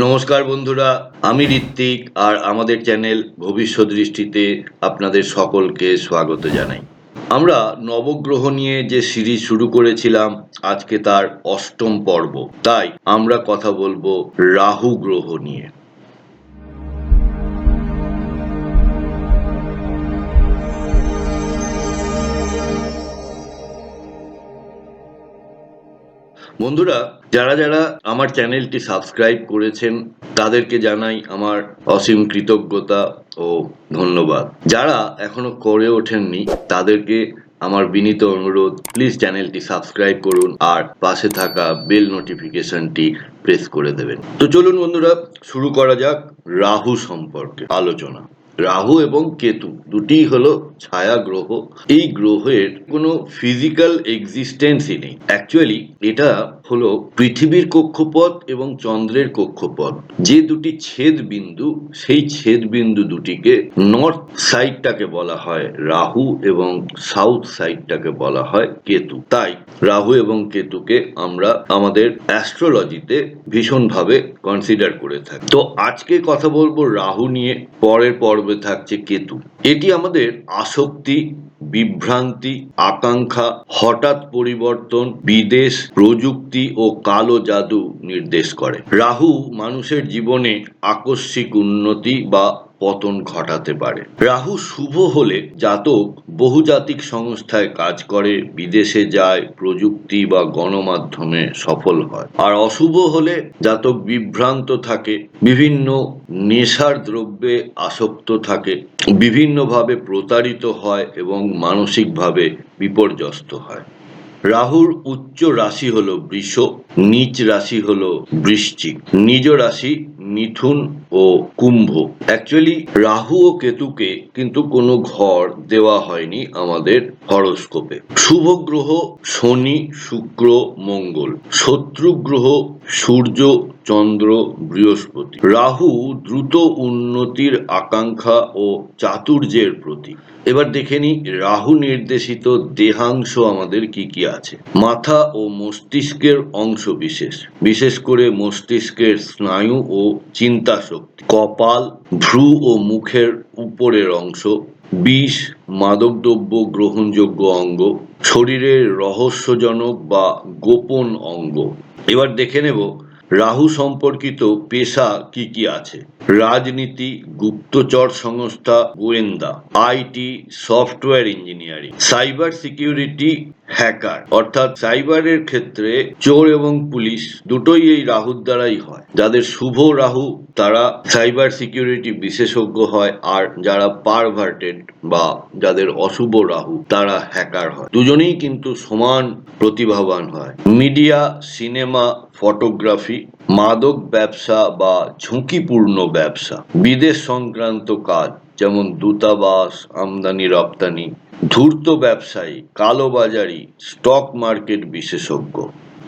নমস্কার বন্ধুরা, আমি ঋত্বিক আর আমাদের চ্যানেল ভবিষ্যৎ দৃষ্টিতে আপনাদের সকলকে স্বাগত জানাই। আমরা নবগ্রহ নিয়ে যে সিরিজ শুরু করেছিলাম, আজকে তার অষ্টম পর্ব। তাই আমরা কথা বলবো রাহু গ্রহ নিয়ে। বন্ধুরা, যারা যারা আমার চ্যানেলটি সাবস্ক্রাইব করেছেন তাদেরকে জানাই আমার অসীম কৃতজ্ঞতা ও ধন্যবাদ। যারা এখনো করে ওঠেননি তাদেরকে আমার বিনীত অনুরোধ, প্লিজ চ্যানেলটি সাবস্ক্রাইব করুন আর পাশে থাকা বেল নোটিফিকেশনটি প্রেস করে দেবেন। তো চলুন বন্ধুরা, শুরু করা যাক রাহু সম্পর্কে আলোচনা। রাহু এবং কেতু দুটিই হলো ছায়া গ্রহ। এই গ্রহের কোনো ফিজিক্যাল এক্সিস্টেন্সই নেই। অ্যাকচুয়ালি এটা হলো পৃথিবীর কক্ষপথ এবং চন্দ্রের কক্ষপথ, যে দুটি ছেদ বিন্দু, সেই ছেদ বিন্দু দুটিকে নর্থ সাইডটাকে বলা হয় রাহু এবং সাউথ সাইডটাকে বলা হয় কেতু। তাই রাহু এবং কেতুকে আমরা আমাদের অ্যাস্ট্রোলজিতে ভীষণভাবে কনসিডার করে থাকি। তো আজকে কথা বলবো রাহু নিয়ে, পরের পর্বে থাকছে কেতু। এটি আমাদের আসক্তি, বিভ্রান্তি, আকাঙ্ক্ষা, হঠাৎ পরিবর্তন, বিদেশ, প্রযুক্তি ও কালো জাদু নির্দেশ করে। রাহু মানুষের জীবনে আকস্মিক উন্নতি বা পতন ঘটাতে পারে। রাহু শুভ হলে জাতক বহুজাতিক সংস্থায় কাজ করে, বিদেশে যায়, প্রযুক্তি বা গণমাধ্যমে সফল হয়। আর অশুভ হলে জাতক বিভ্রান্ত থাকে, বিভিন্ন নেশার দ্রব্যে আসক্ত থাকে, বিভিন্নভাবে প্রতারিত হয় এবং মানসিকভাবে বিপর্যস্ত হয়। রাহুর উচ্চ রাশি হলো বৃষ, নিচ রাশি হলো বৃশ্চিক, নিজ রাশি মিথুন ও কুম্ভ। অ্যাকচুয়ালি রাহু ও কেতুকে কিন্তু কোনো ঘর দেওয়া হয়নি আমাদের হরোস্কোপে। শুভ গ্রহ শনি, শুক্র, মঙ্গল। শত্রু গ্রহ সূর্য, চন্দ্র, বৃহস্পতি। রাহু দ্রুত উন্নতির আকাঙ্ক্ষা ও চাতুর্যের প্রতীক। এবার দেখে নিই রাহু নির্দেশিত দেহাংশ আমাদের কি কি আছে। মাথা ও মস্তিষ্কের অংশ বিশেষ, বিশেষ করে মস্তিষ্কের স্নায়ু ও চিন্তা শক্তি। কপাল, ভ্রু ও মুখের উপরের অংশ। বিষ, মাদকদ্রব্য গ্রহণযোগ্য অঙ্গ। শরীরের রহস্যজনক বা গোপন অঙ্গ। এবার দেখে নেব রাহু সম্পর্কিত পেশা কি কি আছে। রাজনীতি, গুপ্তচর সংস্থা, গোয়েন্দা, IT, software engineering, cyber security, hacker. অর্থাৎ সাইবারের ক্ষেত্রে চোর এবং পুলিশ দুটোই এই রাহুর দ্বারাই হয়। যাদের শুভ রাহু তারা সাইবার সিকিউরিটি বিশেষজ্ঞ হয়, আর যারা পারভার্টেড বা যাদের অশুভ রাহু তারা হ্যাকার হয়। দুজনেই কিন্তু সমান প্রতিভাবান হয়। মিডিয়া, সিনেমা, ফটোগ্রাফি, মাদক ব্যবসা বা ঝুঁকিপূর্ণ ব্যবসা, বিদেশ সংক্রান্ত কাজ যেমন দূতাবাস, আমদানি রপ্তানি, ধূর্ত ব্যবসায়ী, কালোবাজারি, স্টক মার্কেট বিশেষজ্ঞ,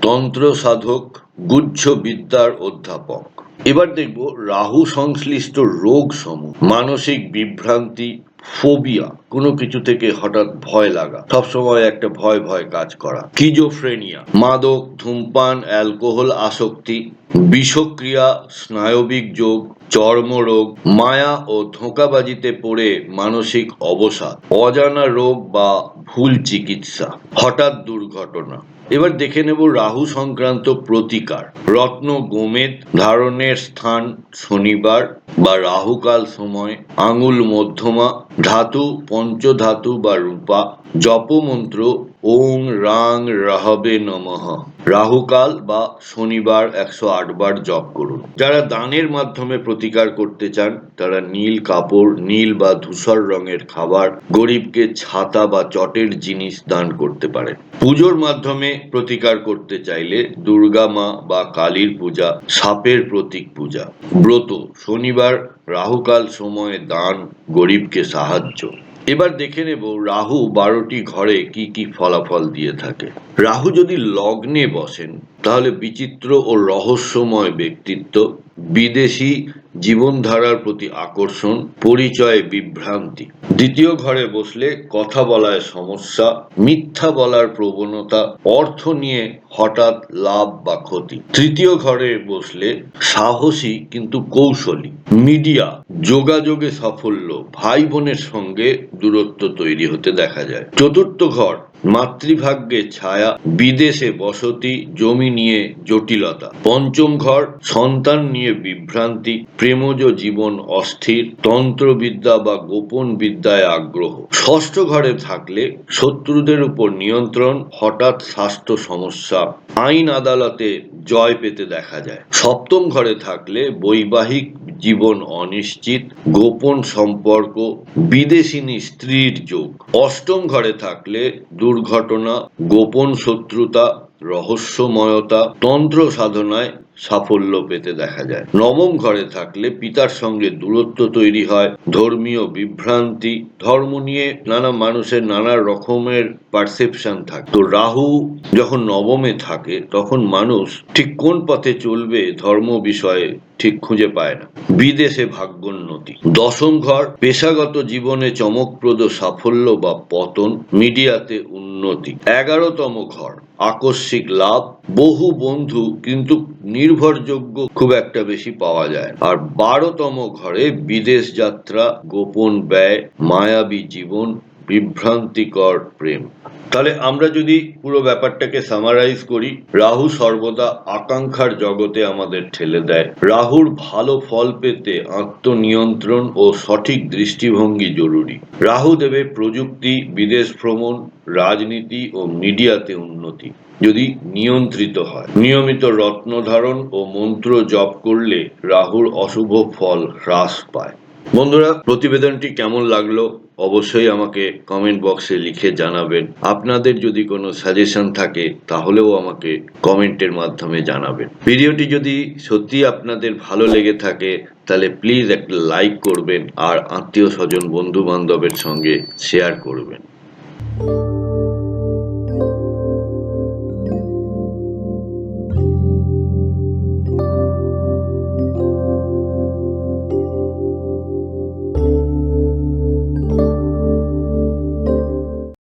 তন্ত্র সাধক, গুচ্ছ বিদ্যার অধ্যাপক। এবার দেখব রাহু সংশ্লিষ্ট রোগ সমূহ। মানসিক বিভ্রান্তি, ফোবিয়া, কোনো কিছু থেকে হঠাৎ ভয় লাগা, সবসময় একটা ভয় ভয় কাজ করা। কিজোফ্রেনিয়া, মাদক, ধূমপান, অ্যালকোহল আসক্তি। বিষক্রিয়া, স্নায়বিক যোগ, চর্মরোগ, মায়া ও ধোঁকাবাজিতে পড়ে মানসিক অবসাদ, অজানা রোগ বা ভুল চিকিৎসা, হঠাৎ দুর্ঘটনা। এবার দেখে নেব রাহু সংক্রান্ত প্রতিকার। রত্ন গোমেদ ধারণের স্থান শনিবার বা রাহুকাল সময়, আঙুল মধ্যমা, ধাতু পঞ্চধাতু বা রূপা, জপমন্ত্র ওং রাং রাহবে নমঃ। রাহুকাল বা শনিবার 108 বার জপ করুন। যারা দানের মাধ্যমে প্রতিকার করতে চান তারা নীল কাপড়, নীল বা ধূসর রঙের খাবার, গরিবকে ছাতা বা চটের জিনিস দান করতে পারেন। পুজোর মাধ্যমে প্রতিকার করতে চাইলে দুর্গা মা বা কালীর পূজা, সাপের প্রতীক পূজা। ব্রত, শনিবার রাহুকাল সময়ে দান, গরিবকে সাহায্য। এবার দেখে নেব রাহু 12টি ঘরে কি কি ফলাফল দিয়ে থাকে। রাহু যদি লগ্নে বসেন তাহলে বিচিত্র ও রহস্যময় ব্যক্তিত্ব, বিদেশি জীবনধারার প্রতি আকর্ষণ, পরিচয়ে বিভ্রান্তি। দ্বিতীয় ঘরে বসলে কথা বলায় সমস্যা, মিথ্যা বলার প্রবণতা, অর্থ নিয়ে হঠাৎ লাভ বা ক্ষতি। তৃতীয় ঘরে বসলে সাহসী কিন্তু কৌশলী, মিডিয়া, যোগাযোগে সাফল্য, ভাই বোনের সঙ্গে দূরত্ব তৈরি হতে দেখা যায়। চতুর্থ ঘর মাতৃভাগ্যে ছায়া, বিদেশে বসতি, জমি নিয়ে জটিলতা। পঞ্চম ঘর সন্তান নিয়ে বিভ্রান্তি, প্রেমজ জীবন অস্থির, তন্ত্রবিদ্যা বা গোপন বিদ্যায় আগ্রহ। ষষ্ঠ ঘরে থাকলে শত্রুদের উপর নিয়ন্ত্রণ, হঠাৎ স্বাস্থ্য সমস্যা, আইন আদালতে জয় পেতে দেখা যায়। সপ্তম ঘরে থাকলে বৈবাহিক জীবন অনিশ্চিত, গোপন সম্পর্ক, বিদেশিনী স্ত্রীর যোগ। অষ্টম ঘরে থাকলে দুর্ঘটনা, গোপন শত্রুতা, রহস্যময়তা, তন্ত্র সাধনায় সাফল্য পেতে দেখা যায়। নবম ঘরে থাকলে পিতার সঙ্গে দূরত্ব তৈরি হয়, ধর্মীয় বিভ্রান্তি, ধর্ম নিয়ে নানা মানুষের নানা রকমের পারসেপশন থাকে। তো রাহু যখন নবমে থাকে তখন মানুষ ঠিক কোন পথে চলবে ধর্ম বিষয়ে ঠিক খুঁজে পায় না। বিদেশে ভাগ্যোন্নতি। দশম ঘর পেশাগত জীবনে চমকপ্রদ সাফল্য বা পতন, মিডিয়াতে উন্নতি। 11তম ঘর আকস্মিক লাভ, বহু বন্ধু কিন্তু নির্ভরযোগ্য খুব একটা বেশি পাওয়া যায়। আর 12তম ঘরে বিদেশ যাত্রা, গোপন ব্যয়, মায়াবী জীবন, বিভ্রান্তিকর প্রেম। তাহলে আমরা যদি পুরো ব্যাপারটাকে সামারাইজ করি, রাহু সর্বদা আকাঙ্ক্ষার জগতে আমাদের ঠেলে দেয়। রাহুর ভালো ফল পেতে আত্মনিয়ন্ত্রণ ও সঠিক দৃষ্টিভঙ্গি জরুরি। রাহু দেবে প্রযুক্তি, বিদেশ ভ্রমণ, রাজনীতি ও মিডিয়াতে উন্নতি যদি নিয়ন্ত্রিত হয়। নিয়মিত রত্ন ধারণ ও মন্ত্র জপ করলে রাহুর অশুভ ফল হ্রাস পায়। বন্ধুরা, প্রতিবেদনটি কেমন লাগলো অবশ্যই আমাকে কমেন্ট বক্সে লিখে জানাবেন। আপনাদের যদি কোনো সাজেশন থাকে তাহলেও আমাকে কমেন্টের মাধ্যমে জানাবেন। ভিডিওটি যদি সত্যি আপনাদের ভালো লেগে থাকে তাহলে প্লিজ একটা লাইক করবেন আর আত্মীয় স্বজন বন্ধু বান্ধবের সঙ্গে শেয়ার করবেন।